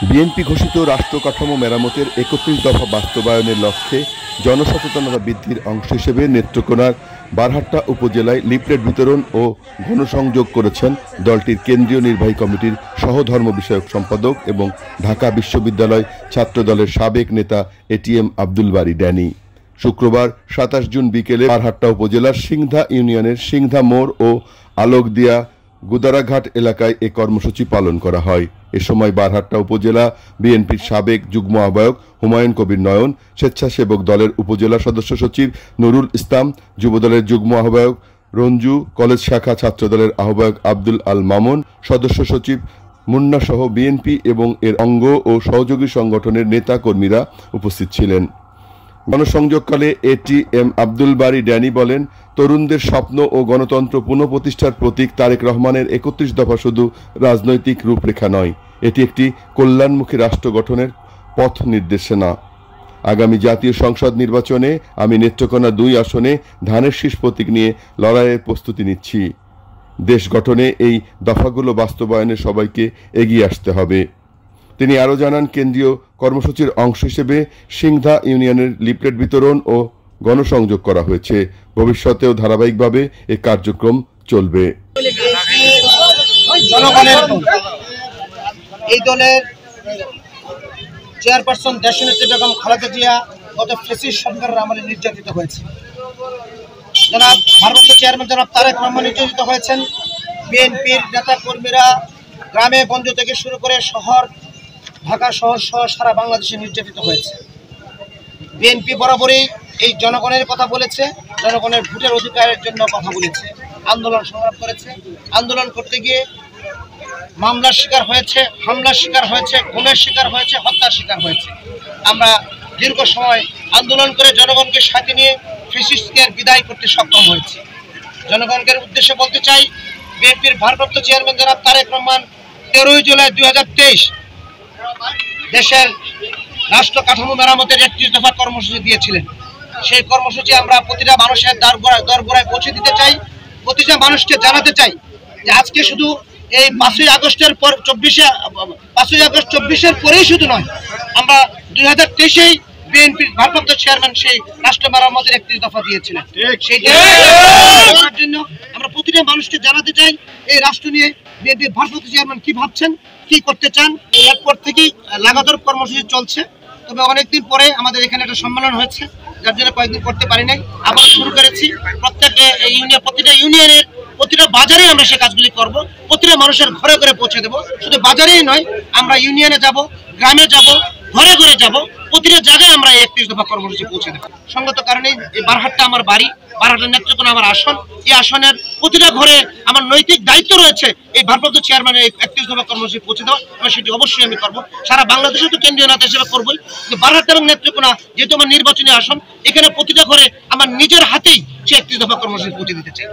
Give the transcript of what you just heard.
BNP ঘোষিত রাষ্ট্র কাঠামো মেরামতের ৩১ দফা বাস্তবায়নের লক্ষ্যে জনসচেতনতা বৃদ্ধির অংশ হিসেবে নেত্রকোনার বারহাট্টা উপজেলায় লিফলেট বিতরণ ও গণসংযোগ করেছেন দলটির কেন্দ্রীয় নির্বাহী কমিটির সহধর্ম বিষয়ক সম্পাদক এবং ঢাকা বিশ্ববিদ্যালয় ছাত্রদলের সাবেক নেতা এটিএম আব্দুল বারী ড্যানি। শুক্রবার ২৭ জুন বিকেলে বারহাট্টা উপজেলার সিংধা ইউনিয়নের সিংধা মোড় ও আলোকদিয়া গুদারাঘাট এলাকায় এ কর্মসূচি পালন করা হয়। এ সময় বারহাট্টা উপজেলা বিএনপির সাবেক যুগ্ম আহ্বায়ক হুমায়ুন কবির নয়ন, স্বেচ্ছাসেবক দলের উপজেলা সদস্য সচিব নুরুল ইসলাম, যুবদলের যুগ্ম আহ্বায়ক রঞ্জু, কলেজ শাখা ছাত্রদলের আহ্বায়ক আব্দুল আল মামুন, সদস্য সচিব মুন্না সহ বিএনপি এবং এর অঙ্গ ও সহযোগী সংগঠনের নেতা কর্মীরা উপস্থিত ছিলেন। গণসংযোগকালে এটিএম আব্দুল বারী ড্যানি বলেন, তরুণদের স্বপ্ন ও গণতন্ত্র পুনঃপ্রতিষ্ঠার প্রতীক তারেক রহমানের ৩১ দফা শুধু রাজনৈতিক রূপরেখা নয়, এটি একটি কল্যাণমুখী রাষ্ট্র গঠনের পথ নির্দেশনা। আগামী জাতীয় সংসদ নির্বাচনে আমি নেত্রকোনা ২ আসনে ধানের শীষ প্রতীক নিয়ে লড়াইয়ের প্রস্তুতি নিচ্ছি। দেশ গঠনে এই দফাগুলো বাস্তবায়নে সবাইকে এগিয়ে আসতে হবে। তিনি আরও জানান, কেন্দ্রীয় কর্মসূচির অংশ হিসেবে সিংধা ইউনিয়নের লিফলেট বিতরণ ও গণসংযোগ করা হয়েছে। ভবিষ্যতেও ধারাবাহিকভাবে এ কার্যক্রম চলবে। এই দলের চেয়ারপারসন দেশনেত্রী বেগম খালেদা জিয়া গত ফ্যাসিস্ট সরকারের আমলে নির্যাতিত হয়েছে। জনাব ভারপ্রাপ্ত চেয়ারম্যান জনাব তারেক রহমান নির্যাতিত হয়েছেন। বিএনপির নেতা কর্মীরা গ্রামে গঞ্জ থেকে শুরু করে শহর, ঢাকা শহর সহ সারা বাংলাদেশে নির্যাতিত হয়েছে। বিএনপি বরাবরই এই জনগণের কথা বলেছে, জনগণের ভোটের অধিকারের জন্য কথা বলেছে, আন্দোলন সংগ্রাম করেছে। আন্দোলন করতে গিয়ে মামলার শিকার হয়েছে, হামলার শিকার হয়েছে, খুনের শিকার হয়েছে, হত্যার শিকার হয়েছে। আমরা দীর্ঘ সময় আন্দোলন করে জনগণকে সাথে নিয়ে ফ্যাসিস্টকে বিদায় করতে সক্ষম হয়েছি। জনগণের উদ্দেশ্যে বলতে চাই, বিএনপির ভারপ্রাপ্ত চেয়ারম্যান জনাব তারেক রহমান ১৩ জুলাই ২০২৩ দেশের রাষ্ট্র কাঠামো মেরামতের ৩১ দফা কর্মসূচি দিয়েছিলেন। সেই কর্মসূচি আমরা প্রতিটা মানুষের দরগোড়ায় পৌঁছে দিতে চাই, প্রতিটা মানুষকে জানাতে চাই যে আজকে শুধু এই ৫ই আগস্টের পর ৫ই আগস্ট ২৪-এর পরেই শুধু নয়, আমরা ২০২৩-এই বিএনপির ভারপ্রাপ্ত চেয়ারম্যান সেই রাষ্ট্র মেরামতের ৩১ দফা দিয়েছিলেন। সেই জন্য আমরা প্রতিটা মানুষকে জানাতে চাই এই রাষ্ট্র নিয়ে বিএনপির ভারপ্রাপ্ত চেয়ারম্যান কি ভাবছেন, কি করতে চান। এরপর থেকেই লাগাতার কর্মসূচি চলছে। তবে অনেকদিন পরে আমাদের এখানে একটা সম্মেলন হয়েছে, যার জন্য কয়েকদিন করতে পারি নাই। আবার শুরু করেছি। প্রতিটা ইউনিয়নের প্রতিটা বাজারেই আমরা সে কাজগুলি করব, প্রতিটা মানুষের ঘরে ঘরে পৌঁছে দেবো। শুধু বাজারেই নয়, আমরা ইউনিয়নে যাব, গ্রামে যাব, ঘরে ঘরে যাব, প্রতিটা জায়গায় আমরা ৩১ দফা কর্মসূচি পৌঁছে দেবো। সঙ্গত কারণে এই বারহাট্টা আমার বাড়ি, বারহাট্টা নেত্রকোনা আমার আসন। এই আসনের প্রতিটা ঘরে আমার নৈতিক দায়িত্ব রয়েছে এই ভারপ্রাপ্ত চেয়ারম্যানের ৩১ দফা কর্মসূচি পৌঁছে দেওয়া, এবং সেটি অবশ্যই আমি করবো। সারা বাংলাদেশে তো কেন্দ্রীয় নেতা হিসেবে করবোই, কিন্তু বারহাট্টা এবং নেত্রকোনা যেহেতু আমার নির্বাচনী আসন, এখানে প্রতিটা ঘরে আমার নিজের হাতেই সে ৩১ দফা কর্মসূচি পৌঁছে দিতে চাই।